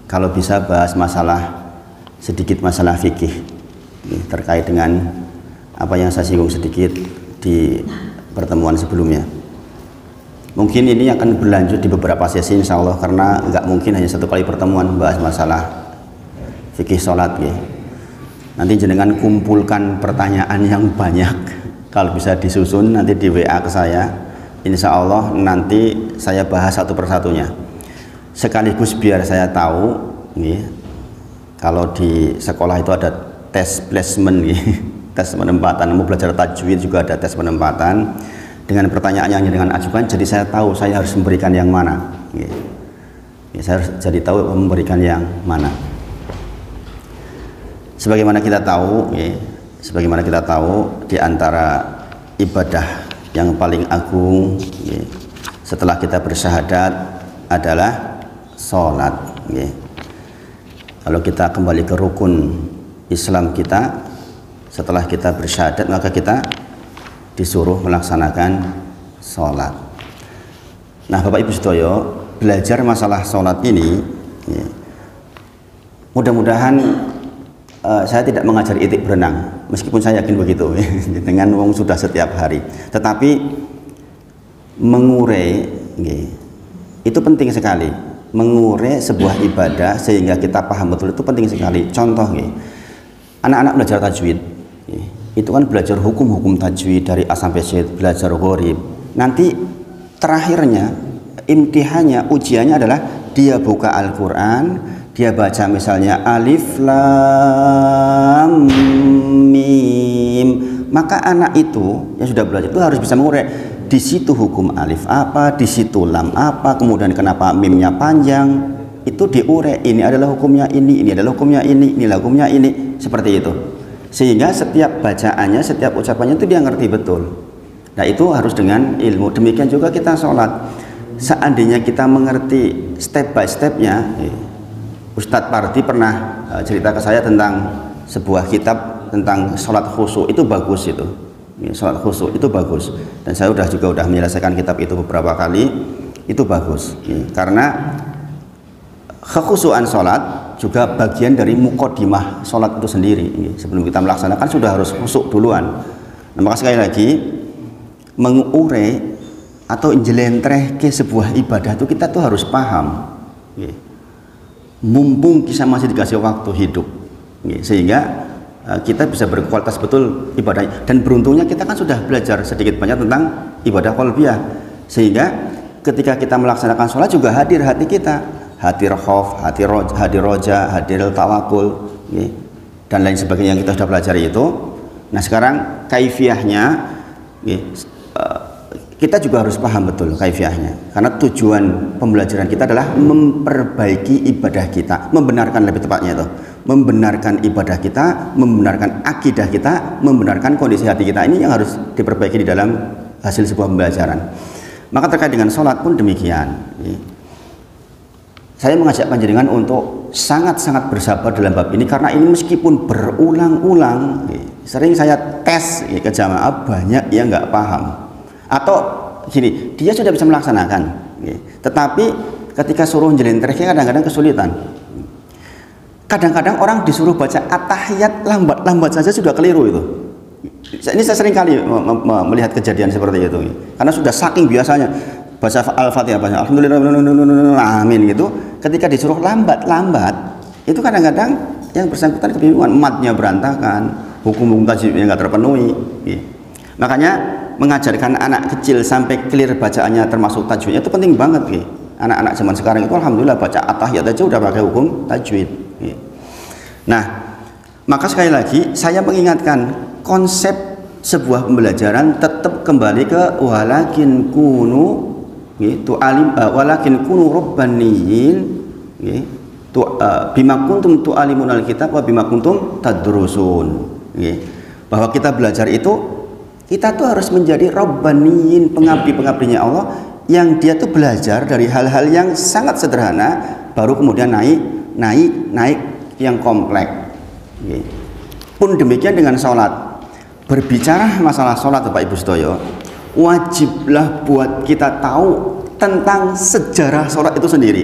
kalau bisa bahas sedikit masalah fikih terkait dengan apa yang saya singgung sedikit di pertemuan sebelumnya. Mungkin ini akan berlanjut di beberapa sesi insya Allah, karena nggak mungkin hanya satu kali pertemuan bahas masalah fikih sholat ya. Nanti jenengan kumpulkan pertanyaan yang banyak, kalau bisa disusun nanti di WA ke saya, insya Allah nanti saya bahas satu persatunya, sekaligus biar saya tahu ya, kalau di sekolah itu ada tes placement ya, tes penempatan, mau belajar tajwid juga ada tes penempatan dengan pertanyaan yang dengan ajukan, jadi saya tahu saya harus memberikan yang mana ya. Saya harus jadi tahu memberikan yang mana. Sebagaimana kita tahu ya, di antara ibadah yang paling agung ya, setelah kita bersyahadat adalah sholat ya. Kalau kita kembali ke rukun Islam kita, setelah kita bersyahadat maka kita disuruh melaksanakan sholat. Nah Bapak Ibu Sedoyo, belajar masalah sholat ini ya, mudah-mudahan saya tidak mengajari itik berenang, meskipun saya yakin begitu ya, dengan wong sudah setiap hari, tetapi mengurai ya, itu penting sekali. Mengurai sebuah ibadah sehingga kita paham betul itu penting sekali. Contoh ya, anak-anak belajar tajwid ya, itu kan belajar hukum-hukum tajwid dari A sampai Z, belajar gharib. Nanti terakhirnya, imtihannya, ujiannya adalah dia buka Al-Quran, dia baca misalnya alif lam mim, maka anak itu yang sudah belajar itu harus bisa mengurai di situ hukum alif apa, di situ lam apa, kemudian kenapa mimnya panjang, itu diurai. Ini adalah hukumnya ini adalah hukumnya ini adalah hukumnya ini, seperti itu. Sehingga setiap bacaannya, setiap ucapannya itu dia ngerti betul. Nah itu harus dengan ilmu. Demikian juga kita sholat, seandainya kita mengerti step by stepnya. Ustadz Pardi pernah cerita ke saya tentang sebuah kitab tentang sholat khusyuk, itu bagus itu. Sholat khusyuk itu bagus, dan saya juga udah menyelesaikan kitab itu beberapa kali, itu bagus. Karena kekhusyuan sholat juga bagian dari muqaddimah sholat itu sendiri. Sebelum kita melaksanakan sudah harus khusyuk duluan. Nah, maka sekali lagi mengurai atau jelentreh ke sebuah ibadah itu kita tuh harus paham. Mumpung kita masih dikasih waktu hidup, sehingga kita bisa berkualitas betul ibadahnya. Dan beruntungnya kita kan sudah belajar sedikit banyak tentang ibadah qalbiyah, sehingga ketika kita melaksanakan sholat juga hadir hati kita, hadir khauf, hadir roja, hadir tawakul dan lain sebagainya yang kita sudah pelajari itu. Nah sekarang kaifiyahnya kita juga harus paham betul kaifiyahnya, karena tujuan pembelajaran kita adalah memperbaiki ibadah kita, membenarkan, lebih tepatnya itu membenarkan ibadah kita, membenarkan akidah kita, membenarkan kondisi hati kita. Ini yang harus diperbaiki di dalam hasil sebuah pembelajaran. Maka terkait dengan sholat pun demikian. Saya mengajak panjenengan untuk sangat-sangat bersabar dalam bab ini, karena ini meskipun berulang-ulang, sering saya tes ke jamaah, banyak yang nggak paham. Atau gini, dia sudah bisa melaksanakan, tetapi ketika suruh jelentrehnya kadang-kadang kesulitan. Kadang-kadang orang disuruh baca at-tahiyat lambat saja sudah keliru itu. Ini saya sering kali melihat kejadian seperti itu, karena sudah saking biasanya baca al-fatihah, baca alhamdulillah amin gitu, ketika disuruh lambat itu kadang-kadang yang bersangkutan kebingungan, matnya berantakan, hukum tajwidnya nggak terpenuhi. Makanya mengajarkan anak kecil sampai clear bacaannya termasuk tajwidnya itu penting banget. Anak-anak zaman sekarang itu alhamdulillah baca at-tahiyat aja udah pakai hukum tajwid. Nah, maka sekali lagi saya mengingatkan, konsep sebuah pembelajaran tetap kembali ke walakin kunu rabbaniyin bima kuntum tu'alimunal kitab wa bima kuntum tadrusun. Bahwa kita belajar itu, kita tuh harus menjadi rabbaniyin, pengabdi-pengabdinya Allah, yang dia tuh belajar dari hal-hal yang sangat sederhana, baru kemudian naik yang kompleks. Pun demikian dengan sholat. Berbicara masalah sholat Bapak Ibu Sedoyo, wajiblah buat kita tahu tentang sejarah sholat itu sendiri.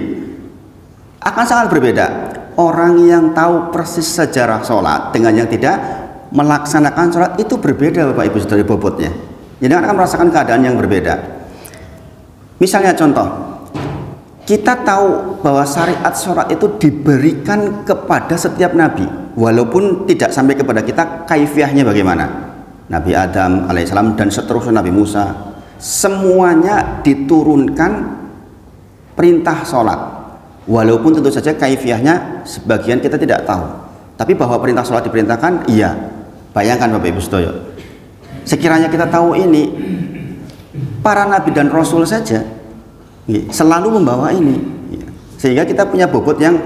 akan sangat berbeda. Orang yang tahu persis sejarah sholat dengan yang tidak melaksanakan sholat itu berbeda Bapak Ibu Saudara bobotnya. Jadi akan merasakan keadaan yang berbeda. Misalnya contoh, kita tahu bahwa syariat sholat itu diberikan kepada setiap nabi, walaupun tidak sampai kepada kita kaifiahnya bagaimana. Nabi Adam alaihissalam dan seterusnya, Nabi Musa, semuanya diturunkan perintah sholat, walaupun tentu saja kaifiahnya sebagian kita tidak tahu, tapi bahwa perintah sholat diperintahkan, iya. Bayangkan Bapak Ibu Saudara, sekiranya kita tahu ini, para nabi dan rasul saja selalu membawa ini, sehingga kita punya bobot yang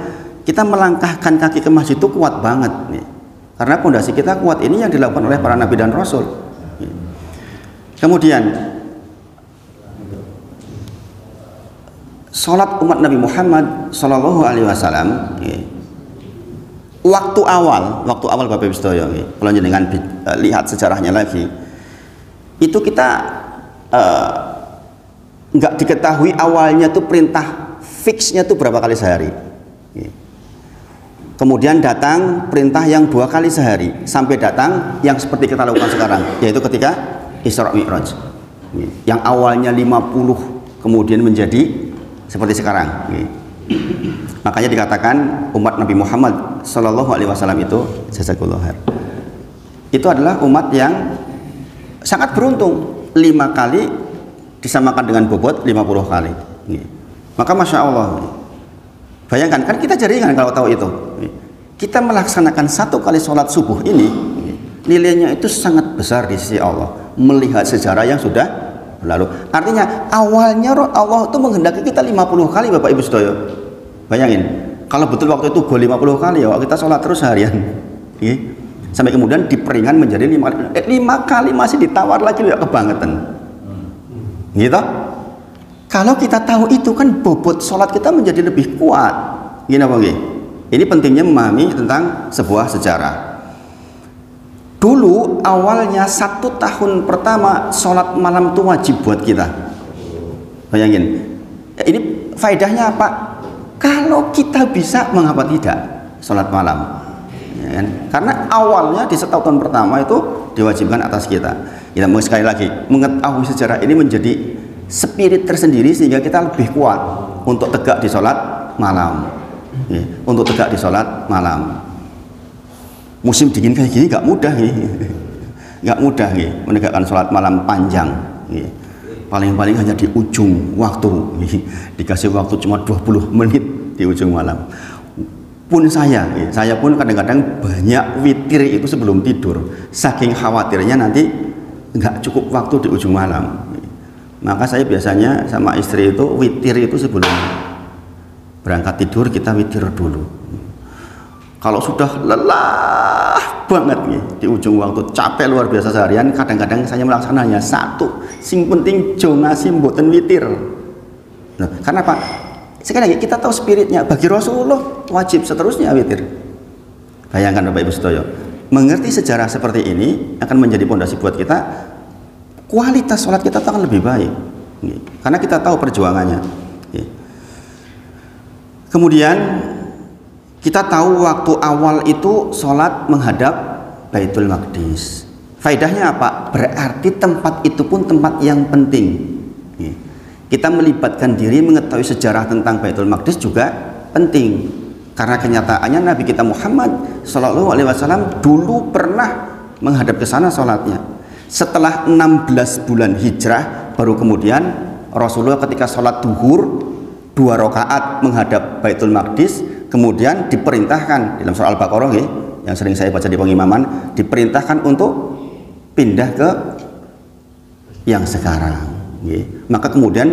kita melangkahkan kaki ke masjid itu kuat banget nih. Karena fondasi kita kuat, ini yang dilakukan oleh para nabi dan rasul. Kemudian sholat umat Nabi Muhammad Shallallahu Alaihi Wasallam waktu awal Bapak Ibu Saudara, kalau jenengan lihat sejarahnya lagi, itu kita nggak diketahui awalnya tuh perintah fixnya tuh berapa kali sehari. Kemudian datang perintah yang 2 kali sehari, sampai datang yang seperti kita lakukan sekarang, yaitu ketika Isra Mi'raj. Yang awalnya 50 kemudian menjadi seperti sekarang. Makanya dikatakan umat Nabi Muhammad Shallallahu Alaihi Wasallam itu, jazakallahu khair, itu adalah umat yang sangat beruntung, 5 kali disamakan dengan bobot 50 kali. Maka Masya Allah, bayangkan, kan kita jaringan kalau tahu itu. Kita melaksanakan 1 kali sholat subuh ini, nilainya itu sangat besar di sisi Allah, melihat sejarah yang sudah berlalu. Artinya awalnya Allah itu menghendaki kita 50 kali Bapak Ibu Saudara. Bayangin, kalau betul waktu itu gue 50 kali ya, kita sholat terus harian. Sampai kemudian diperingan menjadi 5 kali masih ditawar lagi, ya kebangetan. Gitu. Kalau kita tahu itu, kan bobot sholat kita menjadi lebih kuat. Gini apa gini? Ini pentingnya memahami tentang sebuah sejarah. Dulu awalnya 1 tahun pertama sholat malam itu wajib buat kita. Bayangin, ini faedahnya apa? Kalau kita bisa, mengapa tidak sholat malam? Ya kan? Karena awalnya di 1 tahun pertama itu diwajibkan atas kita. Kita mau sekali lagi mengetahui sejarah ini menjadi spirit tersendiri, sehingga kita lebih kuat untuk tegak di sholat malam. Untuk tegak di sholat malam. Musim dingin kayak gini nggak mudah, nggak mudah menegakkan sholat malam panjang. Paling-paling hanya di ujung waktu, dikasih waktu cuma 20 menit di ujung malam. Pun saya pun kadang-kadang banyak witir itu sebelum tidur, saking khawatirnya nanti nggak cukup waktu di ujung malam. Maka saya biasanya sama istri itu witir itu sebelum berangkat tidur, kita witir dulu. Kalau sudah lelah banget di ujung waktu, capek luar biasa seharian, kadang-kadang saya melaksanakannya 1, sing penting jonasi mboten witir. Nah, karena apa? Sekali lagi kita tahu spiritnya, bagi Rasulullah wajib seterusnya witir. Bayangkan Bapak Ibu Saudara, mengerti sejarah seperti ini akan menjadi pondasi buat kita, kualitas sholat kita akan lebih baik, karena kita tahu perjuangannya. Kemudian kita tahu waktu awal itu sholat menghadap Baitul Maqdis. Faedahnya apa? Berarti tempat itu pun tempat yang penting. Kita melibatkan diri mengetahui sejarah tentang Baitul Maqdis juga penting, karena kenyataannya Nabi kita Muhammad Shallallahu Alaihi Wasallam dulu pernah menghadap ke sana sholatnya. Setelah 16 bulan hijrah, baru kemudian Rasulullah ketika sholat duhur 2 rakaat menghadap Baitul Maqdis, kemudian diperintahkan dalam surah Al-Baqarah yang sering saya baca di pengimaman, diperintahkan untuk pindah ke yang sekarang. Maka kemudian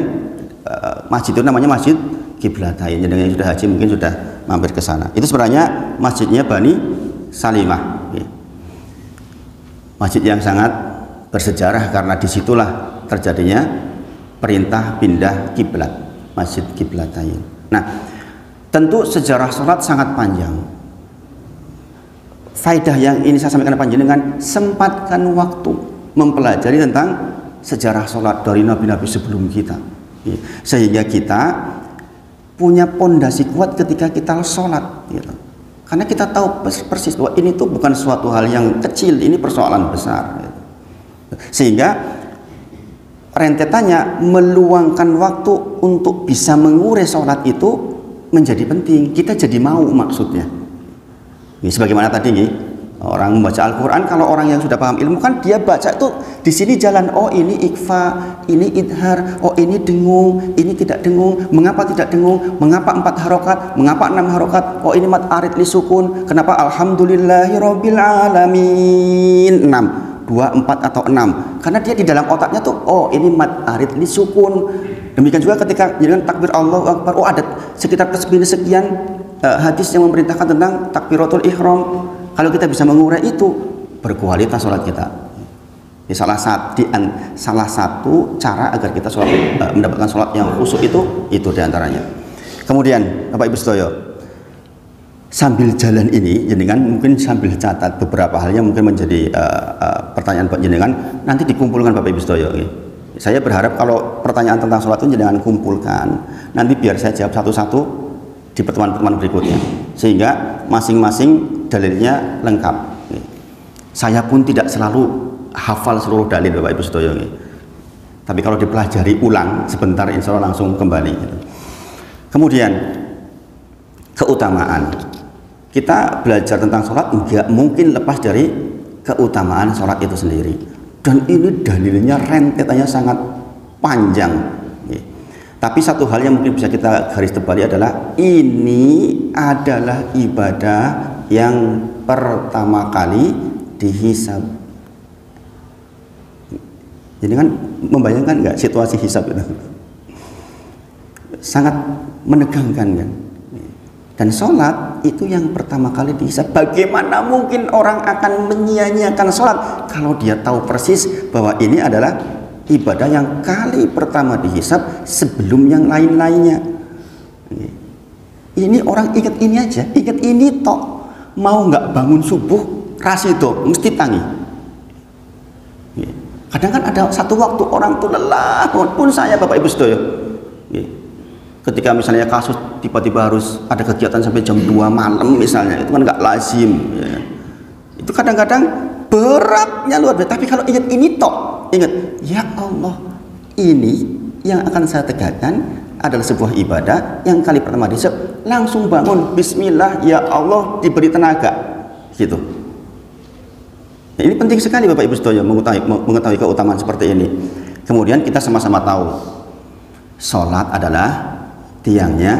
masjid itu namanya Masjid Qiblatain. Jadi yang sudah haji mungkin sudah mampir ke sana. Itu sebenarnya masjidnya Bani Salimah, masjid yang sangat bersejarah karena disitulah terjadinya perintah pindah kiblat, Masjid Qiblatain. Nah, tentu sejarah sholat sangat panjang. Faedah yang ini saya sampaikan panjenengan, sempatkan waktu mempelajari tentang sejarah sholat dari nabi-nabi sebelum kita, sehingga kita punya pondasi kuat ketika kita sholat gitu. Karena kita tahu persis bahwa ini tuh bukan suatu hal yang kecil, ini persoalan besar gitu. Sehingga rentetannya meluangkan waktu untuk bisa mengurai sholat itu menjadi penting. Kita jadi mau maksudnya. Ini sebagaimana tadi nih, orang membaca Al-Quran, kalau orang yang sudah paham ilmu kan dia baca itu di sini jalan, oh ini ikfa, ini idhar, oh ini dengung, ini tidak dengung, mengapa tidak dengung, mengapa 4 harokat, mengapa 6 harokat, oh ini mat arid li sukun, kenapa alhamdulillahirabbil alamin 6, 2, 4 atau 6, karena dia di dalam otaknya tuh, oh ini mat arid li sukun. Demikian juga ketika dengan takbir Allahu Akbar, oh ada sekitar sekian hadis yang memerintahkan tentang takbiratul ihram. Kalau kita bisa mengurai itu, berkualitas sholat kita. Ini salah satu cara agar kita mendapatkan sholat yang khusyuk itu diantaranya. Kemudian Bapak Ibu sedaya, sambil jalan ini jenengan mungkin sambil catat beberapa hal yang mungkin menjadi pertanyaan buat jenengan, nanti dikumpulkan Bapak Ibu sedaya. Saya berharap kalau pertanyaan tentang sholat itu jenengan kumpulkan, nanti biar saya jawab satu-satu di pertemuan-pertemuan berikutnya, sehingga masing-masing dalilnya lengkap. Saya pun tidak selalu hafal seluruh dalil Bapak Ibu sedaya, tapi kalau dipelajari ulang sebentar insya Allah langsung kembali. Kemudian keutamaan, kita belajar tentang sholat nggak mungkin lepas dari keutamaan sholat itu sendiri, dan ini dalilnya rentetannya sangat panjang. Tapi satu hal yang mungkin bisa kita garis terbalik adalah ini adalah ibadah yang pertama kali dihisab. Jadi kan membayangkan nggak situasi hisab itu? Sangat menegangkan kan? Dan sholat itu yang pertama kali dihisab. Bagaimana mungkin orang akan menyia-nyiakan sholat kalau dia tahu persis bahwa ini adalah ibadah yang kali pertama dihisab sebelum yang lain-lainnya. Ini orang ingat ini aja, ingat ini tok, mau nggak bangun subuh rasido mesti tangi. Kadang kan ada satu waktu orang tuh lelah pun saya Bapak Ibu sedaya, ketika misalnya kasus tiba-tiba harus ada kegiatan sampai jam 2 malam misalnya, itu kan nggak lazim ya. Itu kadang-kadang beratnya luar biasa. Tapi kalau ingat ini tok, ingat, ya Allah, ini yang akan saya tegakkan adalah sebuah ibadah yang kali pertama disebut, langsung bangun, bismillah, ya Allah, diberi tenaga, gitu. Nah, ini penting sekali Bapak Ibu sedaya mengetahui keutamaan seperti ini. Kemudian kita sama-sama tahu, sholat adalah tiangnya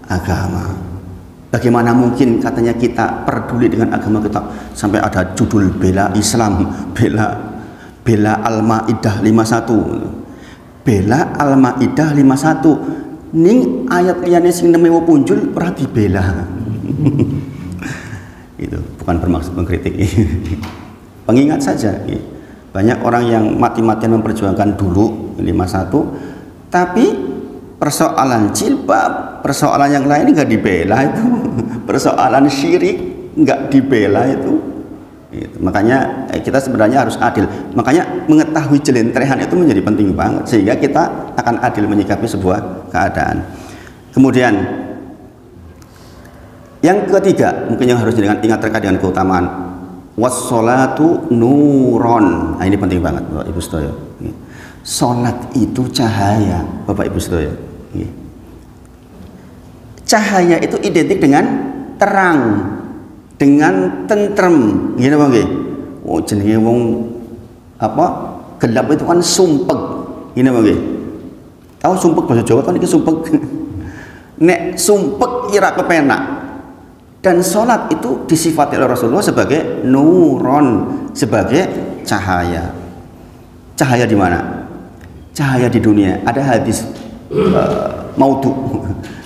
agama. Bagaimana mungkin katanya kita peduli dengan agama kita sampai ada judul bela Islam, bela Al-Maidah 51, bela Al-Maidah 51, ning ayat liyane sing neme punjul ora dibela. Itu bukan bermaksud mengkritik. Pengingat saja. Banyak orang yang mati-matian memperjuangkan dulu 51, tapi persoalan jilbab, persoalan yang lain nggak dibela itu, persoalan syirik nggak dibela itu. Makanya kita sebenarnya harus adil. Makanya mengetahui jelentrehan itu menjadi penting banget, sehingga kita akan adil menyikapi sebuah keadaan. Kemudian yang ketiga mungkin yang harus ingat terkait dengan keutamaan, wassolatu nuron. Nah, ini penting banget Bapak Ibu sedaya. Salat itu cahaya Bapak Ibu sedaya. Cahaya itu identik dengan terang, dengan tentrem, gini Bang nggih. Oh jenenge wong apa? Gelap itu kan sumpek. Gini Bang nggih. Tahu sumpek bahasa Jawa kan iki sumpek. Nek sumpek kira kepenak. Dan sholat itu disifati oleh Rasulullah sebagai nuron, sebagai cahaya. Cahaya di mana? Cahaya di dunia. Ada hadis maudhu,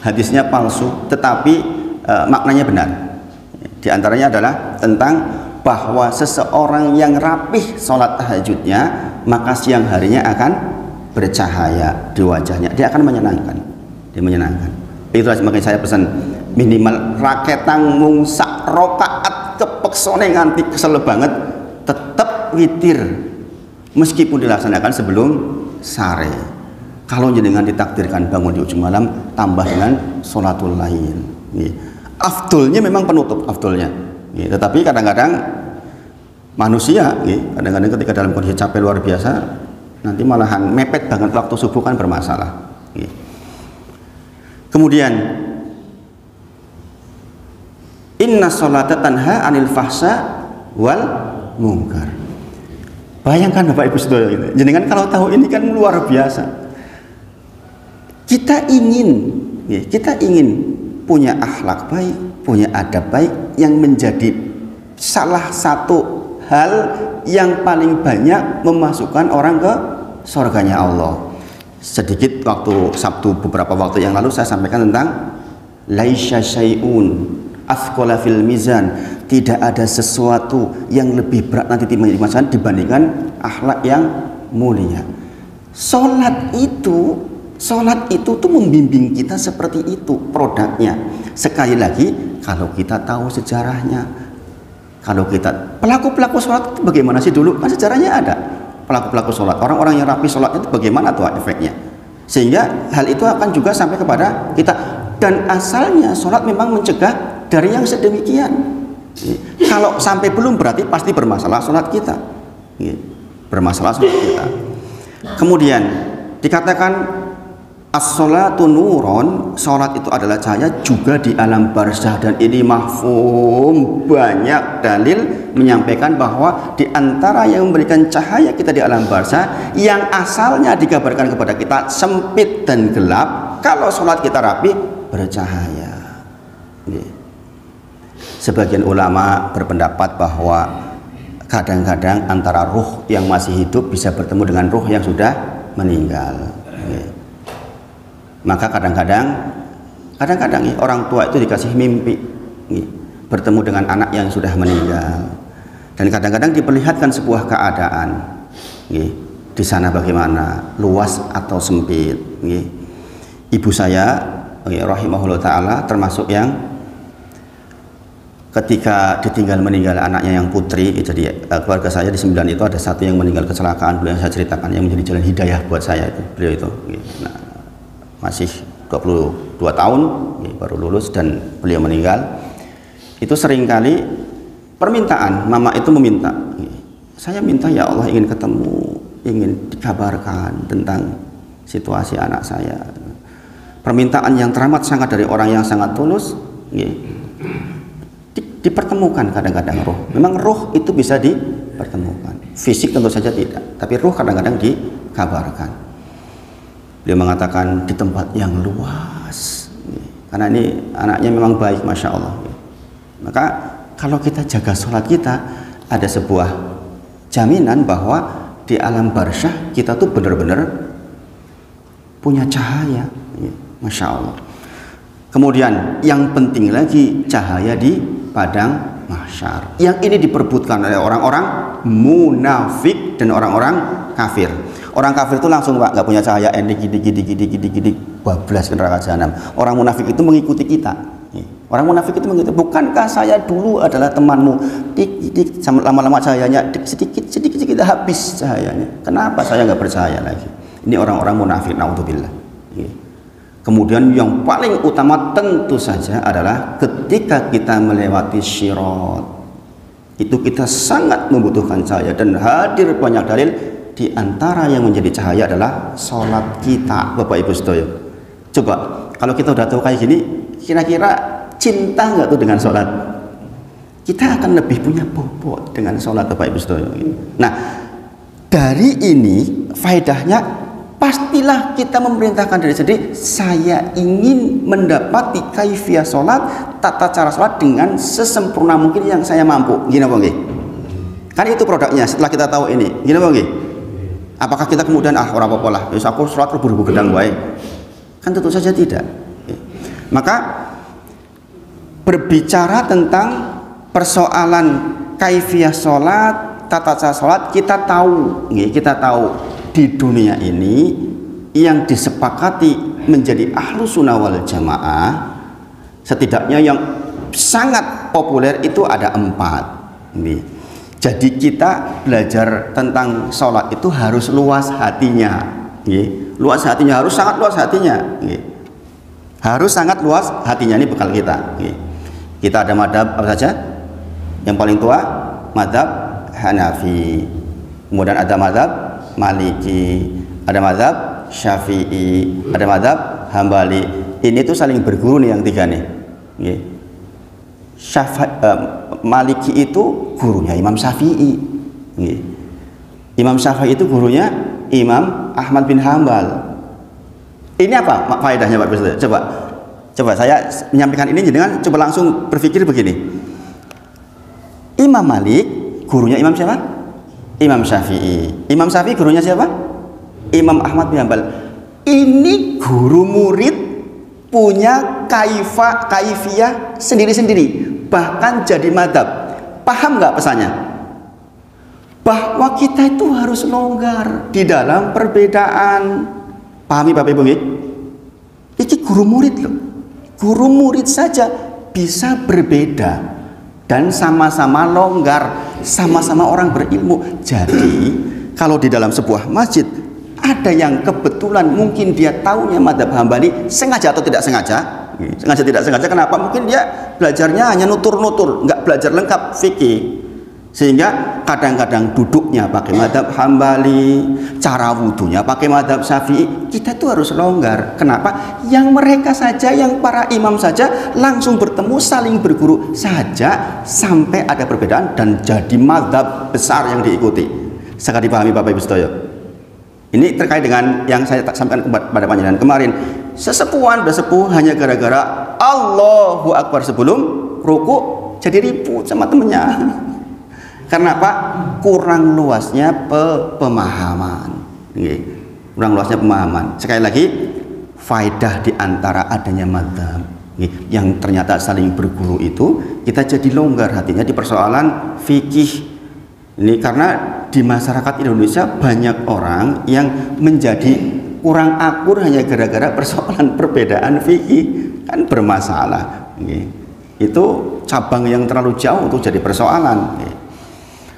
hadisnya palsu, tetapi maknanya benar. Di antaranya adalah tentang bahwa seseorang yang rapih sholat tahajudnya, maka siang harinya akan bercahaya di wajahnya. Dia akan menyenangkan. Dia menyenangkan. Itulah makanya saya pesan minimal raketang mung sak rakaat kepeksone nganti kesel banget, tetap witir meskipun dilaksanakan sebelum sare. Kalau jenengan ditakdirkan bangun di ujung malam, tambah dengan sholatul lail. Afdolnya memang penutup, afdolnya. Tetapi kadang-kadang manusia, kadang-kadang ketika dalam kondisi capek luar biasa, nanti malahan mepet banget waktu subuh kan bermasalah. Kemudian, inna sholata tanha anil fahsya wal munkar. Bayangkan Bapak Ibu Saudara, jenengan kalau tahu ini kan luar biasa. Kita ingin punya akhlak baik, punya adab baik yang menjadi salah satu hal yang paling banyak memasukkan orang ke surganya Allah. Sedikit waktu Sabtu beberapa waktu yang lalu saya sampaikan tentang laisya syai'un athqala fil mizan, tidak ada sesuatu yang lebih berat nanti timbangan dibandingkan akhlak yang mulia. Salat itu tuh membimbing kita seperti itu produknya. Sekali lagi, kalau kita tahu sejarahnya, kalau kita pelaku sholat itu bagaimana sih dulu? Kan sejarahnya ada pelaku sholat, orang-orang yang rapi sholat itu bagaimana tuh efeknya, sehingga hal itu akan juga sampai kepada kita. Dan asalnya sholat memang mencegah dari yang sedemikian. Kalau sampai belum berarti pasti bermasalah sholat kita, bermasalah sholat kita. Kemudian dikatakan as-sholatu nuron, sholat itu adalah cahaya juga di alam barzah, dan ini mafhum. Banyak dalil menyampaikan bahwa di antara yang memberikan cahaya kita di alam barzah yang asalnya dikabarkan kepada kita sempit dan gelap, kalau sholat kita rapi bercahaya. Sebagian ulama berpendapat bahwa kadang-kadang antara ruh yang masih hidup bisa bertemu dengan ruh yang sudah meninggal. Maka kadang-kadang orang tua itu dikasih mimpi bertemu dengan anak yang sudah meninggal, dan kadang-kadang diperlihatkan sebuah keadaan di sana bagaimana, luas atau sempit. Ibu saya rahimahullah ta'ala termasuk yang ketika ditinggal meninggal anaknya yang putri, jadi keluarga saya di 9 itu ada satu yang meninggal kecelakaan, beliau yang saya ceritakan, yang menjadi jalan hidayah buat saya itu, beliau itu. Nah, masih 22 tahun baru lulus dan beliau meninggal. Itu seringkali permintaan mama itu meminta, saya minta ya Allah ingin ketemu, ingin dikabarkan tentang situasi anak saya. Permintaan yang teramat sangat dari orang yang sangat tulus. Dipertemukan kadang-kadang roh. Memang roh itu bisa dipertemukan, fisik tentu saja tidak, tapi roh kadang-kadang dikabarkan. Dia mengatakan di tempat yang luas, karena ini anaknya memang baik, masya Allah. Maka kalau kita jaga sholat kita, ada sebuah jaminan bahwa di alam barzah kita tuh benar-benar punya cahaya, masya Allah. Kemudian yang penting lagi, cahaya di padang mahsyar. Yang ini diperebutkan oleh orang-orang munafik dan orang-orang kafir. Orang kafir itu langsung nggak punya cahaya, gidi, bablas ke neraka jahanam. Orang munafik itu mengikuti kita. Orang munafik itu mengikuti. Bukankah saya dulu adalah temanmu? Dik, lama-lama cahayanya sedikit habis cahayanya. Kenapa saya nggak percaya lagi? Ini orang-orang munafik, naudzubillah. Kemudian yang paling utama tentu saja adalah ketika kita melewati Sirat, itu kita sangat membutuhkan cahaya, dan hadir banyak dalil. Di antara yang menjadi cahaya adalah sholat kita, Bapak Ibu Saudara. Coba kalau kita udah tahu kayak gini, kira-kira cinta nggak tuh dengan sholat? Kita akan lebih punya bobot dengan sholat, Bapak Ibu Saudara. Nah, dari ini faedahnya, pastilah kita memerintahkan diri sendiri, saya ingin mendapati kaifiyah sholat, tata cara sholat dengan sesempurna mungkin yang saya mampu. Gini apa nggih? Kan itu produknya. Setelah kita tahu ini, gini apa nggih? Apakah kita kemudian orang apa-apa lah, aku sholat buru-buru gedang baik? Kan tentu saja tidak. Maka berbicara tentang persoalan kaifiyah sholat, tata cara sholat, kita tahu di dunia ini yang disepakati menjadi ahlus sunnah wal jamaah, setidaknya yang sangat populer itu ada 4. Jadi kita belajar tentang sholat itu harus luas hatinya. Luas hatinya, harus sangat luas hatinya. Harus sangat luas hatinya, ini bekal kita. Kita ada madhab apa saja? Yang paling tua madhab Hanafi, kemudian ada madhab Maliki, ada madhab Syafi'i, ada madhab Hambali. Ini tuh saling berguru nih yang tiga nih. Maliki itu gurunya Imam Syafi'i. Imam Syafi'i itu gurunya Imam Ahmad bin Hambal. Ini apa faedahnya Pak Ustaz? Coba saya menyampaikan ini dengan coba langsung berpikir begini. Imam Malik gurunya Imam siapa? Imam Syafi'i. Imam Syafi'i gurunya siapa? Imam Ahmad bin Hambal. Ini guru murid punya kaifiyah sendiri-sendiri, bahkan jadi madhab. Paham nggak pesannya? Bahwa kita itu harus longgar di dalam perbedaan. Pahami Bapak Ibu? Ini guru murid loh. Guru murid saja bisa berbeda dan sama-sama longgar, sama-sama orang berilmu. Jadi kalau di dalam sebuah masjid ada yang kebetulan mungkin dia taunya madhab Hambali, sengaja atau tidak sengaja, sengaja tidak sengaja, kenapa? Mungkin dia belajarnya hanya nutur-nutur, nggak belajar lengkap fikih, sehingga kadang-kadang duduknya pakai madhab Hambali, cara wudhunya pakai madhab Syafi'i. Kita itu harus longgar. Kenapa? Yang mereka saja, yang para imam saja langsung bertemu, saling berguru saja sampai ada perbedaan dan jadi madhab besar yang diikuti. Sekali dipahami Bapak Ibu sedaya. Ini terkait dengan yang saya sampaikan kepada panjenengan kemarin. Sesepuhan bersepuh hanya gara-gara Allahu Akbar sebelum ruku jadi ribut sama temennya. Karena apa? Kurang luasnya pemahaman. Kurang luasnya pemahaman. Sekali lagi, faedah di antara adanya madhab yang ternyata saling berguru itu, kita jadi longgar hatinya di persoalan fikih. Ini karena di masyarakat Indonesia banyak orang yang menjadi kurang akur hanya gara-gara persoalan perbedaan fikih, kan bermasalah. Itu cabang yang terlalu jauh untuk jadi persoalan.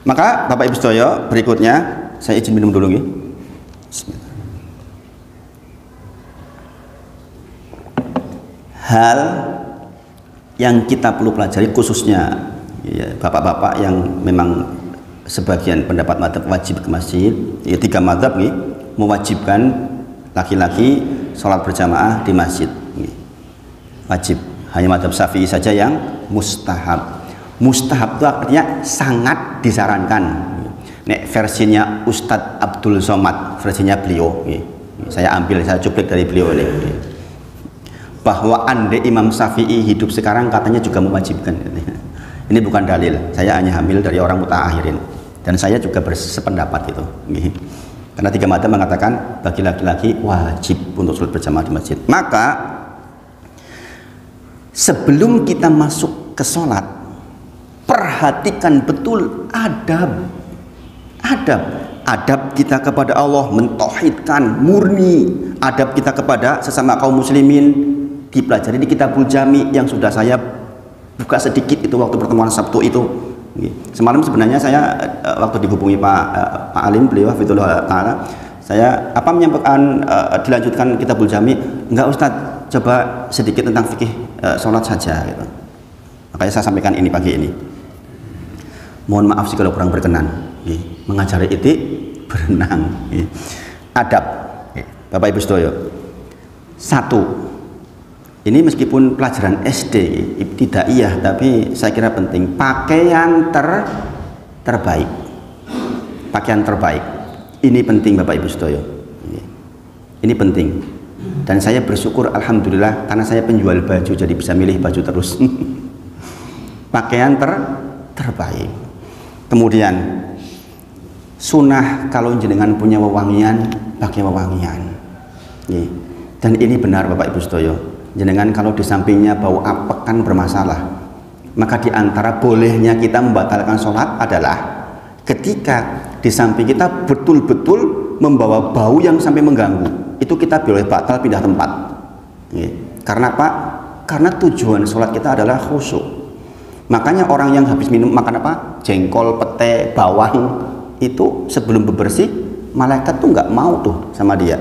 Maka Bapak Ibu sedaya, berikutnya saya izin minum dulu. Hal yang kita perlu pelajari khususnya bapak-bapak yang memang sebagian pendapat madhab wajib ke masjid, 3 madhab mewajibkan laki-laki sholat berjamaah di masjid, wajib. Hanya madhab Syafi'i saja yang mustahab. Mustahab itu artinya sangat disarankan. Nek versinya Ustadz Abdul Somad, versinya beliau, saya ambil, saya cuplik dari beliau ini, bahwa andai Imam Syafi'i hidup sekarang katanya juga mewajibkan. Ini bukan dalil, saya hanya ambil dari orang mutaakhirin, dan saya juga bersependapat itu. Karena 3 madhab mengatakan bagi laki-laki wajib untuk sholat berjamaah di masjid. Maka sebelum kita masuk ke sholat, perhatikan betul adab kita kepada Allah, mentauhidkan murni. Adab kita kepada sesama kaum muslimin dipelajari di Kitabul Jami yang sudah saya buka sedikit itu waktu pertemuan Sabtu itu. Semalam sebenarnya saya waktu dihubungi Pak Alim, beliau hafizahullah taala, saya menyampaikan dilanjutkan Kitabul Jami. Enggak Ustadz, coba sedikit tentang fikih sholat saja gitu. Makanya saya sampaikan ini pagi ini. Mohon maaf jika kurang berkenan. Mengajari itik berenang. Adab, Bapak Ibu sedaya. 1. Ini meskipun pelajaran SD, ibtidaiyah, tapi saya kira penting. Pakaian terbaik. Pakaian terbaik. Ini penting Bapak Ibu sedaya. Ini penting. Dan saya bersyukur alhamdulillah karena saya penjual baju jadi bisa milih baju terus. Pakaian terbaik. Kemudian sunnah kalau jenengan punya wewangian, pakai wewangian. Dan ini benar Bapak Ibu sedaya. Jenengan kalau di sampingnya bau apek kan bermasalah. Maka di antara bolehnya kita membatalkan sholat adalah ketika di samping kita betul-betul membawa bau yang sampai mengganggu. Itu kita boleh batal pindah tempat. Karena apa? Karena tujuan sholat kita adalah khusyuk. Makanya orang yang habis minum makan apa? Jengkol, pete, bawang, itu sebelum bebersih malaikat tuh nggak mau tuh sama dia.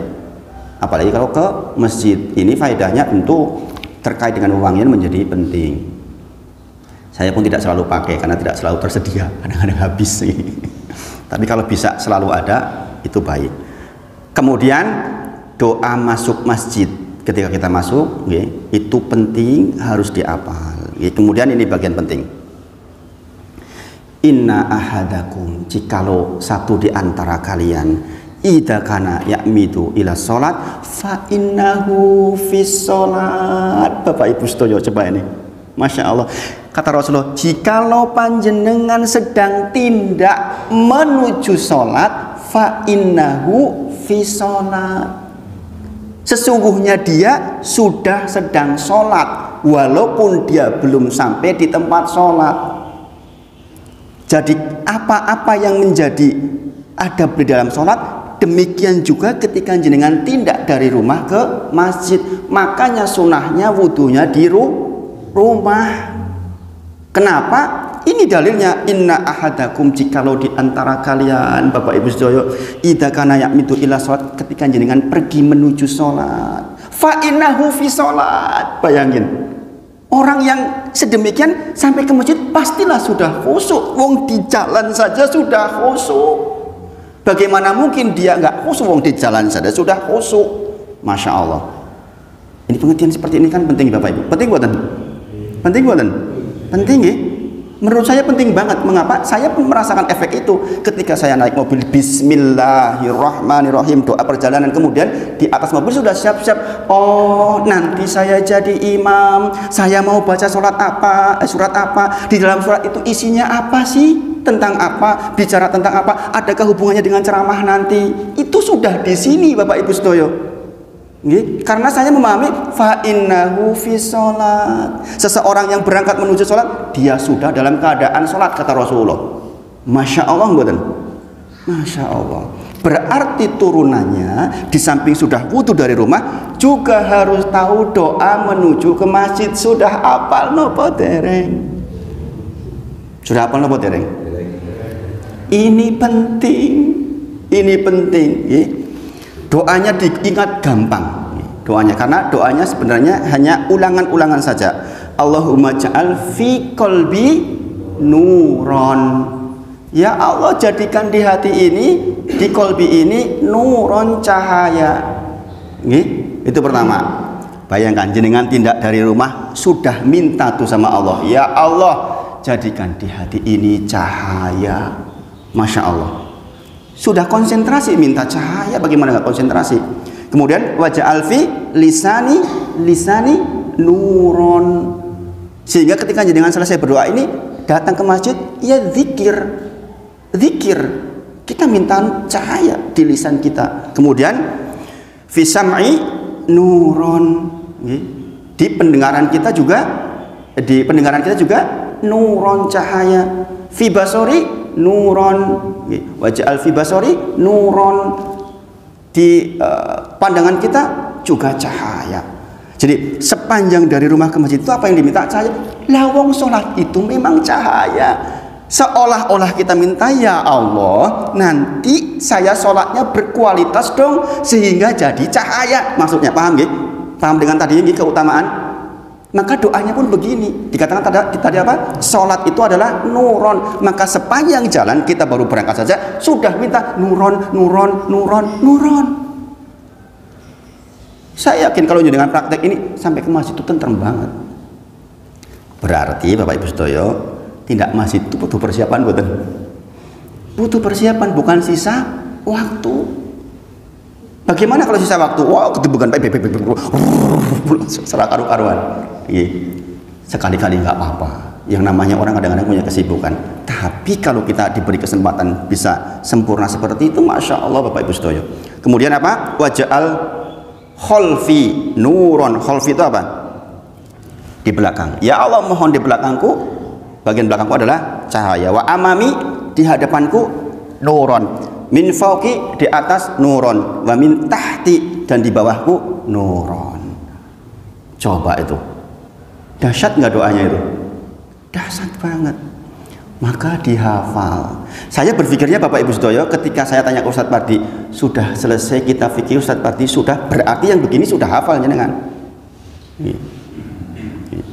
apalagi kalau ke masjid. Ini faedahnya tentu terkait dengan wangian menjadi penting. Saya pun tidak selalu pakai karena tidak selalu tersedia, kadang-kadang habis. Tapi kalau bisa selalu ada, itu baik. Kemudian doa masuk masjid ketika kita masuk, itu penting, harus dihafal. Kemudian ini bagian penting. Inna ahadakum, jikalau satu di antara kalian idza kana ya'midu ila sholat fa innahu fis sholat. Bapak Ibu sedaya, coba ini, Masya Allah, kata Rasulullah, jikalau panjenengan sedang tindak menuju sholat fa innahu fis sholat, sesungguhnya dia sudah sedang sholat walaupun dia belum sampai di tempat sholat. Jadi apa-apa yang menjadi adab di dalam sholat, demikian juga ketika jenengan tindak dari rumah ke masjid. Makanya sunahnya wudhunya di rumah. Kenapa? Ini dalilnya, inna ahadakum, jikalau di antara kalian Bapak Ibu sedaya idza kana ya'midu ila sholat, ketika jenengan pergi menuju sholat fa innahu fi sholat. Bayangin, orang yang sedemikian sampai ke masjid pastilah sudah khusyuk. Wong di jalan saja sudah khusyuk, bagaimana mungkin dia nggak khusyuk? Wong di jalan saja sudah khusyuk. Masya Allah. Ini pengertian seperti ini kan penting Bapak Ibu. Penting buatan? Penting buatan? Penting ya? Menurut saya penting banget. Mengapa? Saya pun merasakan efek itu ketika saya naik mobil, bismillahirrahmanirrahim, doa perjalanan, kemudian di atas mobil sudah siap-siap, oh nanti saya jadi imam, saya mau baca surat apa, di dalam surat itu isinya apa sih, tentang apa, bicara tentang apa, adakah hubungannya dengan ceramah nanti. Itu sudah di sini Bapak Ibu sedaya. Karena saya memahami fa innahu fi sholat, seseorang yang berangkat menuju sholat dia sudah dalam keadaan sholat, kata Rasulullah. Masya Allah, buatan? Masya Allah. Berarti turunannya di samping sudah wudhu dari rumah juga harus tahu doa menuju ke masjid. Sudah hafal nopo dereng? Sudah hafal nopo dereng? Ini penting. Ini penting. Doanya diingat gampang, doanya, karena doanya sebenarnya hanya ulangan-ulangan saja. Allahumma ja'al fi qalbi nuron, ya Allah jadikan di hati ini, di qalbi ini, nuron, cahaya. Itu pertama. Bayangkan jenengan tindak dari rumah sudah minta tuh sama Allah, ya Allah jadikan di hati ini cahaya. Masya Allah, sudah konsentrasi minta cahaya, bagaimana nggak konsentrasi? Kemudian wajah alfi lisani nuron, sehingga ketika jenengan selesai berdoa ini datang ke masjid, ya zikir, kita minta cahaya di lisan kita. Kemudian fi sam'i nuron, di pendengaran kita juga nuron, cahaya. Fi basori nuron, wajah alfi basori nuron, di pandangan kita juga cahaya. Jadi sepanjang dari rumah ke masjid itu apa yang diminta? Cahaya. Lawang sholat itu memang cahaya. Seolah-olah kita minta, ya Allah nanti saya sholatnya berkualitas dong sehingga jadi cahaya. Maksudnya paham nggih? Paham dengan tadi ini keutamaan? Maka doanya pun begini, dikatakan tadi apa? Sholat itu adalah nuron. Maka sepanjang jalan kita baru berangkat saja sudah minta nuron. Saya yakin kalau dengan praktek ini sampai ke masjid itu tentrem banget. Berarti Bapak Ibu sedaya, tindak masjid itu butuh persiapan, butuh persiapan, bukan sisa waktu. Bagaimana kalau sisa waktu? Wow, ketebukan serah karu-karuan. Sekali-kali nggak apa-apa. Yang namanya orang kadang-kadang punya kesibukan. Tapi kalau kita diberi kesempatan bisa sempurna seperti itu, Masya Allah Bapak Ibu sedaya. Kemudian apa? Waja'al khalfi nuron. Khalfi itu apa? Di belakang. Ya Allah mohon di belakangku, bagian belakangku adalah cahaya. Wa amami, di hadapanku nuron. Min fauqi, di atas nuron. Wa min tahti, dan di bawahku nuron. Coba itu dahsyat nggak doanya itu? Dahsyat banget. maka dihafal. Saya berpikirnya Bapak Ibu Sedoyo, ketika saya tanya ke Ustadz Pardi, sudah selesai kita fikir Ustadz Pardi, sudah, berarti yang begini sudah hafal jenengan.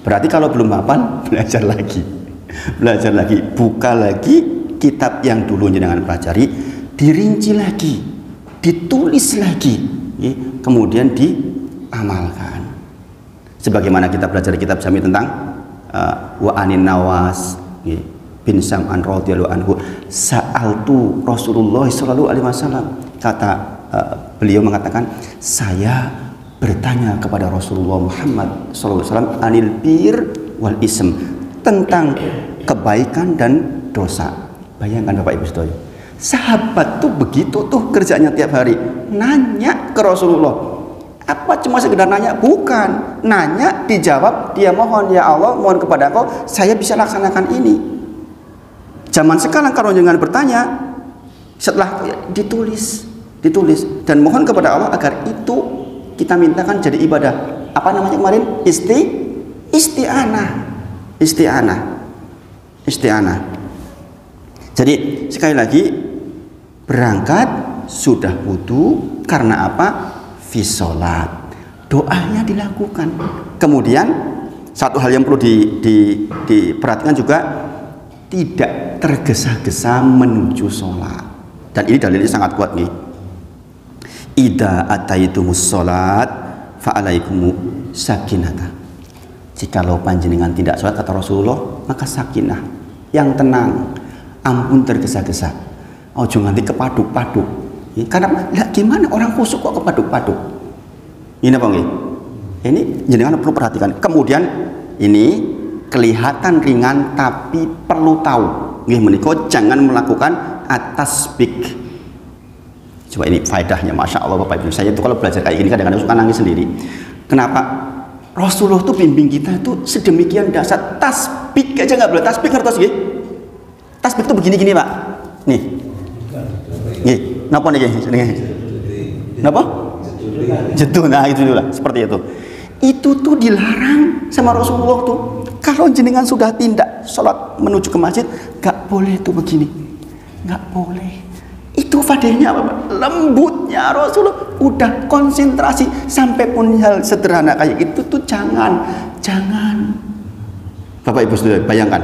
Berarti kalau belum hafal, belajar lagi, buka lagi kitab yang dulu jenengan pelajari, dirinci lagi, ditulis lagi, kemudian diamalkan. Sebagaimana kita belajar kitab Jami tentang wa anin nawas bin Sam'an radhiyallahu anhu, sa'altu Rasulullah sallallahu alaihi wasallam, kata beliau mengatakan, saya bertanya kepada Rasulullah Muhammad sallallahu alaihi wasallam anil bir wal ism, tentang kebaikan dan dosa. Bayangkan Bapak Ibu Sedoyo, sahabat tuh begitu tuh kerjanya tiap hari, nanya ke Rasulullah. Apa cuma sekedar nanya? Bukan, nanya, dijawab, dia mohon, ya Allah, mohon kepada Engkau saya bisa laksanakan ini. Zaman sekarang kalau jangan bertanya, setelah ditulis dan mohon kepada Allah agar itu kita mintakan jadi ibadah. Apa namanya kemarin? Isti'anah. Jadi sekali lagi, berangkat sudah wudu karena apa? Fi sholat, doanya dilakukan. Kemudian satu hal yang perlu diperhatikan juga, tidak tergesa-gesa menuju sholat. Dan ini dalilnya sangat kuat nih. Idza ataitumus sholat fa'alaikumu sakinata. Jikalau panjenengan tidak sholat, kata Rasulullah, maka sakinah, yang tenang, ampun tergesa-gesa. Ojo nganti kepaduk-paduk. Karena gimana orang khusyuk kok kepaduk-paduk? Ini apa nggih? Ini jenengan perlu perhatikan. Kemudian ini kelihatan ringan tapi perlu tahu. Nggih menika jangan melakukan at-tasbih. Coba ini faedahnya, masya Allah Bapak Ibu. Saya itu kalau belajar kayak gini kadang-kadang suka nangis sendiri. Kenapa? Rasulullah tuh bimbing kita itu sedemikian dasar. Tasbih aja nggak boleh. Tasbih ngertos nggih? Tasbih tuh begini-gini Pak. Nih. Nggih. Napa nih? Napa? Jedul, nah itu lah, seperti itu. Itu tuh dilarang sama Rasulullah tuh. Kalau jenengan sudah tindak sholat menuju ke masjid, nggak boleh tuh begini, nggak boleh. Itu fadilnya apa? Lembutnya Rasulullah, udah konsentrasi sampai pun hal sederhana kayak itu tuh jangan. Bapak Ibu sudah bayangkan,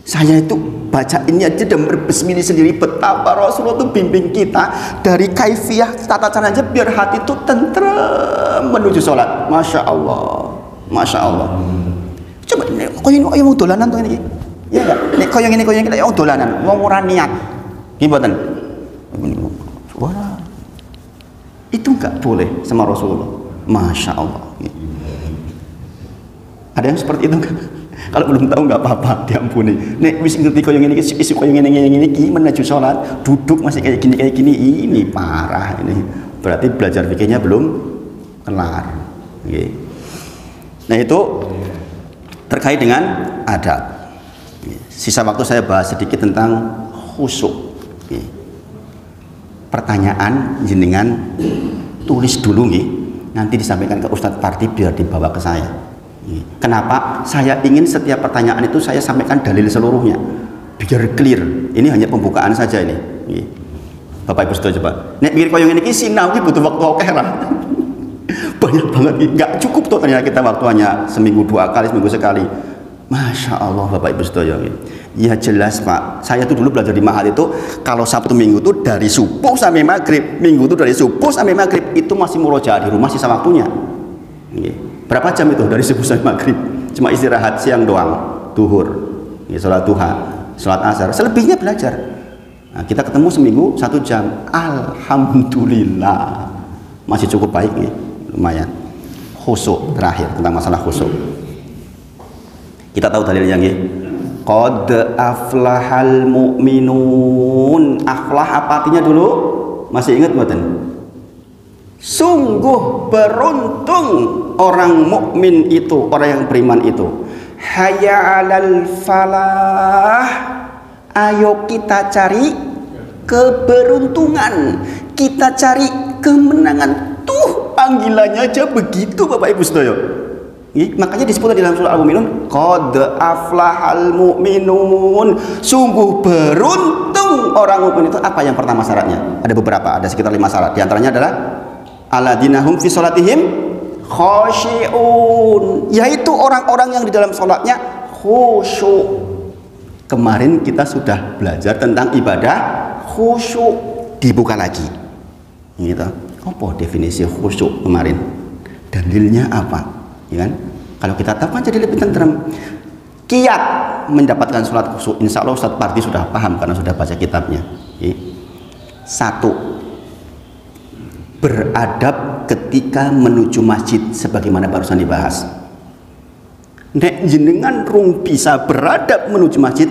saya itu baca ini aja dan berbismillah sendiri, betapa Rasulullah itu bimbing kita dari kaifiyah tata cara aja biar hati itu tentrem menuju sholat. Masya Allah. Coba koyo yang mau dolanan tuh ini, ya nggak? Nek koyo ini kita yang dolanan, mau murah niat, gimana? Wah, itu nggak boleh sama Rasulullah. Masya Allah. Ada yang seperti itu nggak? Kalau belum tahu nggak apa-apa, diampuni. Nek wis ngerti koyo ngene iki, isu koyo ngene iki menuju salat, duduk masih kayak gini, ini parah ini. Berarti belajar fikihnya belum kelar. Nggih. Nah, itu terkait dengan adab. Sisa waktu saya bahas sedikit tentang khusyuk. Pertanyaan jenengan tulis dulu nggih, nanti disampaikan ke Ustadz Parti biar dibawa ke saya. Kenapa saya ingin setiap pertanyaan itu saya sampaikan dalil seluruhnya biar clear. Ini hanya pembukaan saja ini. Bapak Ibu sudah coba. Nek mikir koyo ngene iki sinau iki butuh waktu akeh lah. Banyak banget, nggak cukup tuh ternyata kita waktu hanya seminggu 2 kali, seminggu sekali. Masya Allah Bapak Ibu sedoyo. Ya jelas Pak, saya tuh dulu belajar di Mahat itu kalau Sabtu Minggu tuh dari subuh sampai maghrib, Minggu tuh dari subuh sampai maghrib, itu masih murojaah di rumah sisa waktunya. Berapa jam itu dari subuh sampai maghrib? Cuma istirahat siang doang, duhur, sholat duha, sholat asar, selebihnya belajar. Nah, kita ketemu seminggu 1 jam, alhamdulillah masih cukup baik nih, lumayan. Khusyuk terakhir tentang masalah khusyuk. Kita tahu dalilnya nggih. Qad aflahal mu'minun. Aflah apa artinya dulu? Masih ingat mboten? Sungguh beruntung orang mukmin itu, orang yang beriman itu. Hayya 'alal falah. Ayo kita cari keberuntungan, kita cari kemenangan. Tuh panggilannya aja begitu Bapak Ibu sedoyo. Makanya disebut di dalam surah Al-Mu'minun, qad aflahal mu'minun, sungguh beruntung orang mukmin. Itu apa yang pertama syaratnya? Ada beberapa, ada sekitar 5 syarat. Di antaranya adalah alladzina hum fi sholatihim khashi'un, yaitu orang-orang yang di dalam sholatnya khusyuk. Kemarin kita sudah belajar tentang ibadah khusyuk, dibuka lagi. Gitu. Apa definisi khusyuk kemarin? Dalilnya apa? Ya kan? Kalau kita tahu kan jadi lebih tenteram. Kiat mendapatkan sholat khusyuk, insya Allah Ustadz Parti sudah paham karena sudah baca kitabnya. Satu, beradab ketika menuju masjid sebagaimana barusan dibahas. Nek jenengan rung bisa beradab menuju masjid,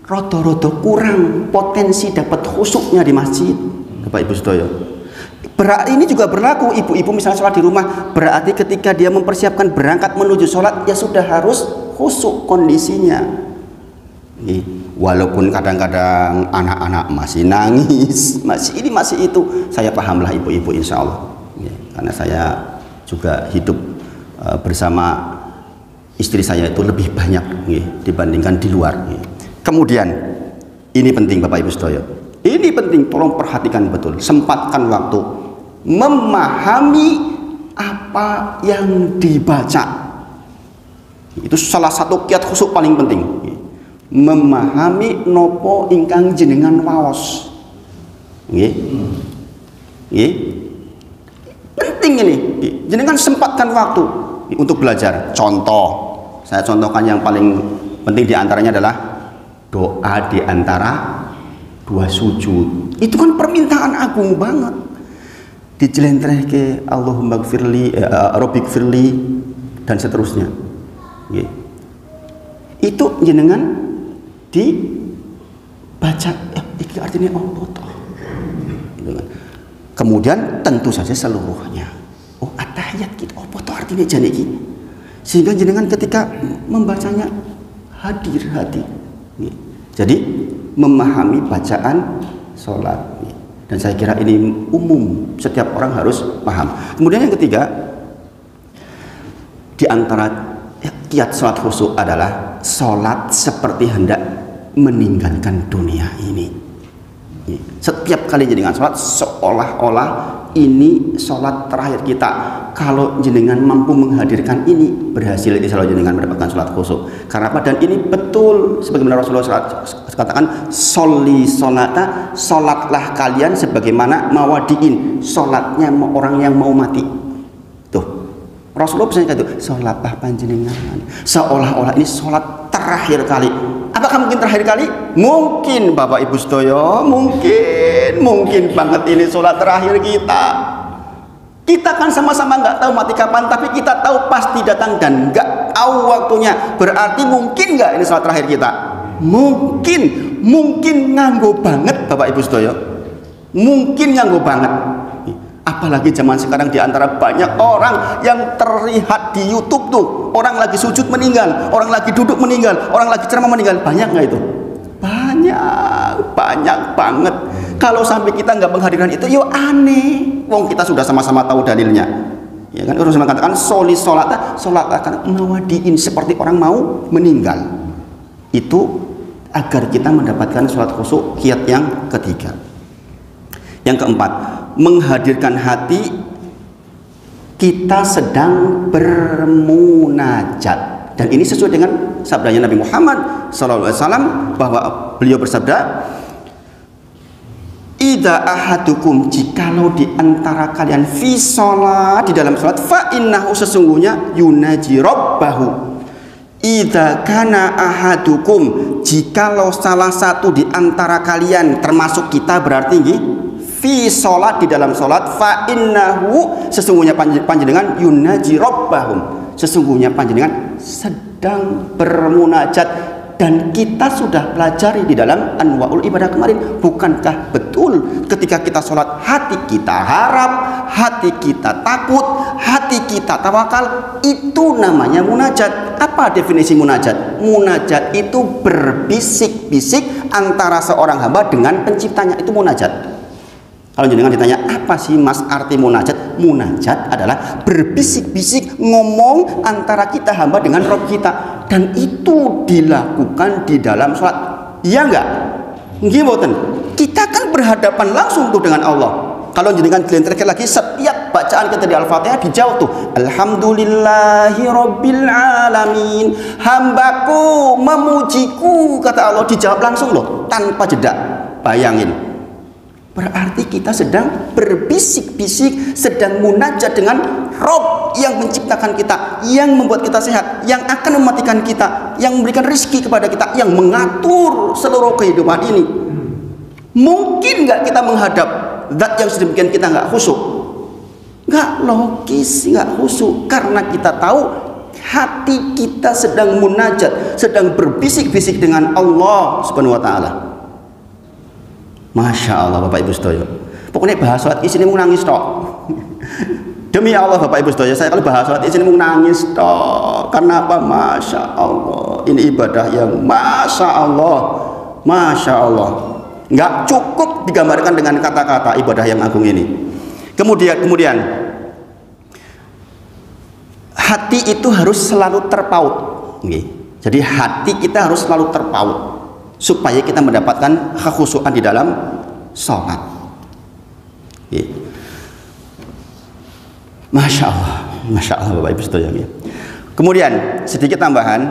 roto-roto kurang potensi dapat khusyuknya di masjid. Bapak Ibu sedaya. Berarti ini juga berlaku ibu-ibu misalnya sholat di rumah, berarti ketika dia mempersiapkan berangkat menuju sholat, ya sudah harus khusyuk kondisinya. Walaupun kadang-kadang anak-anak masih nangis, masih ini masih itu, saya pahamlah ibu-ibu insya Allah. Karena saya juga hidup bersama istri saya itu lebih banyak dibandingkan di luar. Kemudian ini penting Bapak Ibu sedaya. Ini penting, tolong perhatikan betul, sempatkan waktu memahami apa yang dibaca. Itu salah satu kiat khusyuk paling penting. Memahami nopo ingkang jenengan waos. Penting ini. Jenengan sempatkan waktu untuk belajar. Contoh, saya contohkan yang paling penting diantaranya adalah doa di antara dua sujud. Itu kan permintaan agung banget. Dijelentreh ke Allahumma gfirli, Rabbik firli, dan seterusnya. Itu jenengan dibaca, itu artinya Allah. Kemudian tentu saja seluruhnya. Oh, at-tahiyat kita apa tuh artinya janiki. Sehingga jenengan ketika membacanya hadir hati. Jadi memahami bacaan sholat. Dan saya kira ini umum, setiap orang harus paham. Kemudian yang ketiga, di antara kiat sholat khusyuk adalah sholat seperti hendak meninggalkan dunia ini. Setiap kali jenengan sholat seolah-olah ini sholat terakhir kita. Kalau jenengan mampu menghadirkan ini, berhasil insya Allah jenengan mendapatkan sholat khusyuk. Karena apa? Dan ini betul sebagaimana Rasulullah katakan, sholli sholata, sholatlah kalian sebagaimana mawadiin, sholatnya orang yang mau mati. Tuh, Rasulullah pesannya itu, sholatlah panjenengan seolah-olah ini sholat terakhir kali. Apakah mungkin terakhir kali? Mungkin Bapak Ibu sedaya, mungkin banget ini sholat terakhir kita. Kita kan sama-sama nggak tahu mati kapan, tapi kita tahu pasti datang dan nggak tahu waktunya. Berarti mungkin nggak ini sholat terakhir kita? Mungkin nganggo banget Bapak Ibu sedaya. Mungkin nganggo banget. Apalagi zaman sekarang di antara banyak orang yang terlihat di YouTube tuh, orang lagi sujud meninggal, orang lagi duduk meninggal, orang lagi ceramah meninggal. Banyak nggak itu? Banyak banget. Kalau sampai kita nggak menghadirkan itu, yo aneh. Wong kita sudah sama-sama tahu dalilnya. Ya kan, Rasulullah mengatakan sholli sholata, sholat akan mawadiin, seperti orang mau meninggal. Itu agar kita mendapatkan sholat khusyuk. Kiat yang ketiga. Yang keempat, menghadirkan hati kita sedang bermunajat. Dan ini sesuai dengan sabdanya Nabi Muhammad SAW, bahwa beliau bersabda, idza ahadukum, jikalau di antara kalian fi sholat, di dalam sholat, fa innahu, sesungguhnya yunaji rabbahu. Idza kana ahadukum, jikalau salah satu di antara kalian, termasuk kita berarti nggih, fi sholat, di dalam sholat, fa innahu, sesungguhnya panjenengan yunaji rabbahum, sesungguhnya panjenengan sedang bermunajat. Dan kita sudah pelajari di dalam anwaul ibadah kemarin, bukankah betul ketika kita sholat hati kita harap, hati kita takut, hati kita tawakal, itu namanya munajat. Apa definisi munajat? Munajat itu berbisik-bisik antara seorang hamba dengan penciptanya, itu munajat. Kalau jenengan ditanya, apa sih Mas arti munajat? Munajat adalah berbisik-bisik ngomong antara kita hamba dengan Rabb kita, dan itu dilakukan di dalam sholat. Iya enggak? Nggih mboten. Kita kan berhadapan langsung tuh dengan Allah. Kalau jenengan gelenterke lagi setiap bacaan kita di Al-Fatihah dijawab tuh, Alhamdulillahi Rabbil Alamin, hambaku memujiku, kata Allah, dijawab langsung loh, tanpa jeda. Bayangin, berarti kita sedang berbisik-bisik, sedang munajat dengan Rabb yang menciptakan kita, yang membuat kita sehat, yang akan mematikan kita, yang memberikan rezeki kepada kita, yang mengatur seluruh kehidupan ini. Mungkin nggak kita menghadap zat yang sedemikian kita nggak khusyuk? Nggak logis, nggak khusyuk, karena kita tahu hati kita sedang munajat, sedang berbisik-bisik dengan Allah Subhanahu wa Ta'ala. Masya Allah Bapak Ibu sedaya, pokoknya bahas sholat isine mau nangis tok. Demi Allah Bapak Ibu sedaya, saya kalau bahas sholat isine mau nangis tok. Karena apa? Masya Allah, ini ibadah yang Masya Allah, Masya Allah, nggak cukup digambarkan dengan kata-kata ibadah yang agung ini. Kemudian hati itu harus selalu terpaut. Jadi hati kita harus selalu terpaut supaya kita mendapatkan kekhusyukan di dalam sholat. Masya Allah, Masya Allah Bapak Ibu sekalian. Kemudian sedikit tambahan,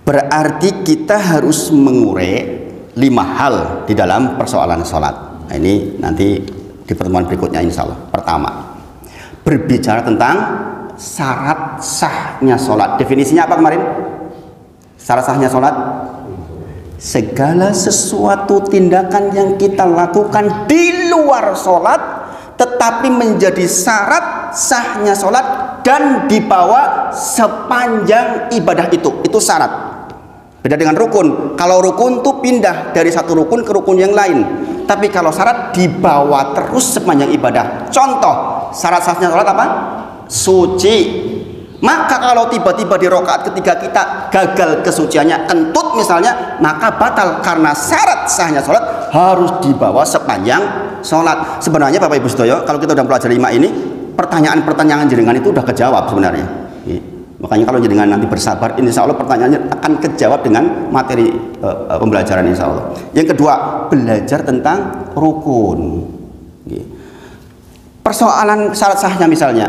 berarti kita harus mengurai 5 hal di dalam persoalan sholat. Nah, ini nanti di pertemuan berikutnya insya Allah. Pertama, berbicara tentang syarat sahnya sholat. Definisinya apa kemarin? Syarat sahnya sholat, segala sesuatu tindakan yang kita lakukan di luar sholat tetapi menjadi syarat sahnya sholat dan dibawa sepanjang ibadah itu syarat. Beda dengan rukun. Kalau rukun tuh pindah dari satu rukun ke rukun yang lain, tapi kalau syarat dibawa terus sepanjang ibadah. Contoh syarat sahnya sholat apa? Suci. Maka kalau tiba-tiba di rakaat ketiga kita gagal kesuciannya, kentut misalnya, maka batal, karena syarat sahnya sholat harus dibawa sepanjang sholat. Sebenarnya Bapak Ibu sedaya, kalau kita udah pelajari 5 ini, pertanyaan-pertanyaan jenengan itu udah kejawab sebenarnya. Makanya kalau jenengan nanti bersabar, insya Allah pertanyaannya akan kejawab dengan materi pembelajaran insya Allah. Yang kedua, belajar tentang rukun. Persoalan syarat sahnya misalnya,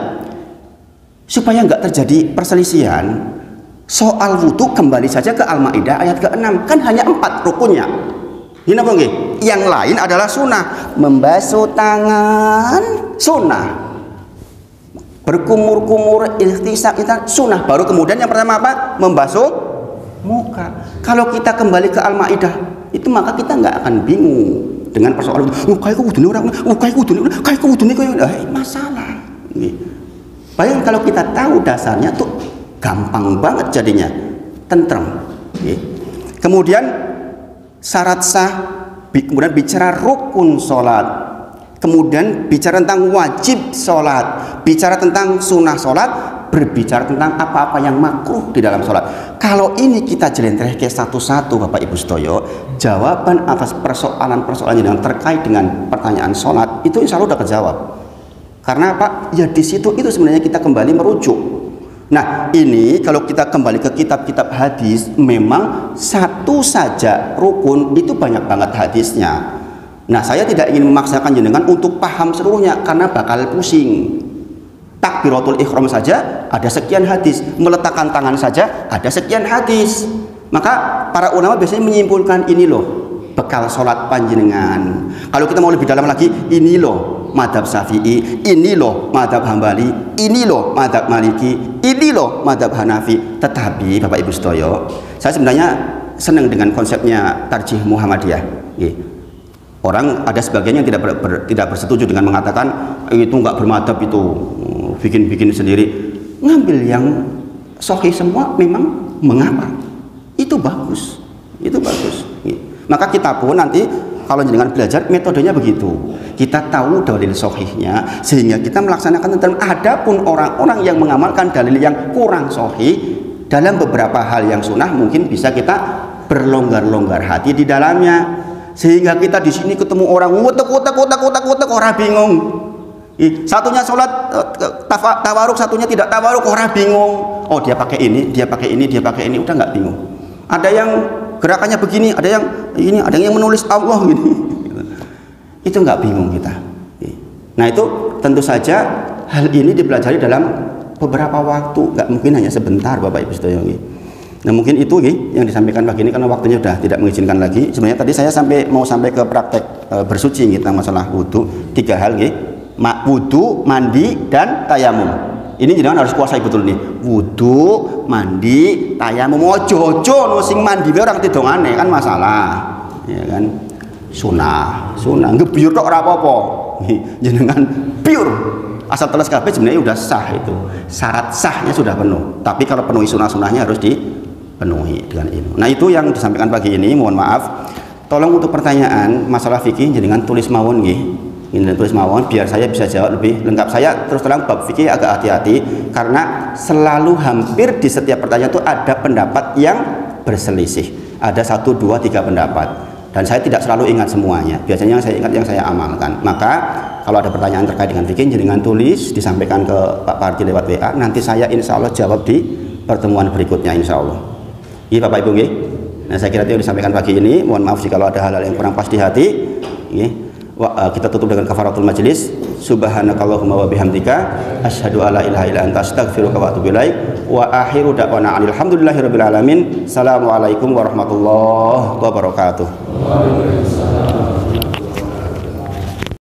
supaya nggak terjadi perselisihan soal wudhu, kembali saja ke Al-Maidah ayat ke-6, kan hanya 4 rukunnya. Ini apa nggih? Yang lain adalah sunnah. Membasuh tangan sunnah, berkumur-kumur ikhtisab itu sunnah. Baru kemudian yang pertama apa? Membasuh muka. Kalau kita kembali ke Al-Maidah itu, maka kita nggak akan bingung dengan persoalan kayak kudune orang, kayak kudune masalah. Bayangkan kalau kita tahu dasarnya tuh gampang banget jadinya, tentrem. Kemudian syarat sah, kemudian bicara rukun sholat, kemudian bicara tentang wajib sholat, bicara tentang sunnah sholat, berbicara tentang apa-apa yang makruh di dalam sholat. Kalau ini kita jelentrehke satu-satu Bapak Ibu sedaya, jawaban atas persoalan-persoalan yang terkait dengan pertanyaan sholat itu insya Allah udah kejawab. Karena apa? Ya di situ itu sebenarnya kita kembali merujuk. Nah ini kalau kita kembali ke kitab-kitab hadis, memang satu saja rukun itu banyak banget hadisnya. Nah saya tidak ingin memaksakan jenengan untuk paham seluruhnya karena bakal pusing. Takbiratul ihram saja ada sekian hadis, meletakkan tangan saja ada sekian hadis. Maka para ulama biasanya menyimpulkan, ini loh bekal sholat panjenengan. Kalau kita mau lebih dalam lagi, ini loh madhab Syafi'i, ini loh madhab Hambali, ini loh madhab Maliki, ini loh madhab Hanafi. Tetapi Bapak Ibu sedaya, saya sebenarnya senang dengan konsepnya tarjih Muhammadiyah. Orang ada sebagian yang tidak bersetuju dengan mengatakan itu nggak bermadhab, itu bikin-bikin sendiri. Ngambil yang sahih semua, memang mengapa? Itu bagus, itu bagus. Maka kita pun nanti kalau dengan belajar metodenya begitu, kita tahu dalil sahihnya sehingga kita melaksanakan. Dan adapun orang-orang yang mengamalkan dalil yang kurang sahih dalam beberapa hal yang sunnah, mungkin bisa kita berlonggar-longgar hati di dalamnya, sehingga kita di sini ketemu orang utek orang bingung. Satunya sholat tawaruk, satunya tidak tawaruk, orang bingung. Oh dia pakai ini, dia pakai ini, dia pakai ini, udah nggak bingung. Ada yang gerakannya begini, ada yang ini, ada yang menulis Allah gini. Itu nggak bingung kita. Nah itu tentu saja hal ini dipelajari dalam beberapa waktu, nggak mungkin hanya sebentar Bapak Ibu sedaya. Nah mungkin itu yang disampaikan pagi ini karena waktunya sudah tidak mengizinkan lagi. Sebenarnya tadi saya mau sampai ke praktek bersuci kita masalah wudhu, 3 hal wudhu, mandi, dan tayamum. Ini jangan harus kuasai betul nih. Wudhu, mandi, tayamum. Ojo sing mandi orang tidongane kan masalah, ya kan? Sunah ngebiur tok ora apa-apa. Jenengan pure asal teles kabeh sebenarnya udah sah itu. Syarat sahnya sudah penuh. Tapi kalau penuhi sunah-sunahnya harus dipenuhi dengan ilmu. Nah itu yang disampaikan pagi ini. Mohon maaf. Tolong untuk pertanyaan masalah fikih jenengan tulis mawon nggih. Ini tulis mawon biar saya bisa jawab lebih lengkap. Saya terus terang bab fikih agak hati-hati karena selalu hampir di setiap pertanyaan itu ada pendapat yang berselisih. Ada 1, 2, 3 pendapat. Dan saya tidak selalu ingat semuanya. Biasanya yang saya ingat yang saya amalkan. Maka kalau ada pertanyaan terkait dengan fikih jenengan tulis, disampaikan ke Pak Parti lewat WA. Nanti saya insya Allah jawab di pertemuan berikutnya insya Allah. Iya Bapak Ibu nggih. Nah saya kira itu yang disampaikan pagi ini. Mohon maaf jika ada hal-hal yang kurang pas di hati. Kita tutup dengan kafaratul majelis. Subhanakallahumma wa bihamdika asyhadu alla ilaha illa anta astaghfiruka wa atubu ilaik. Wa akhiru da'wana alhamdulillahirabbil alamin. Assalamualaikum warahmatullahi wabarakatuh. Waalaikumsalam.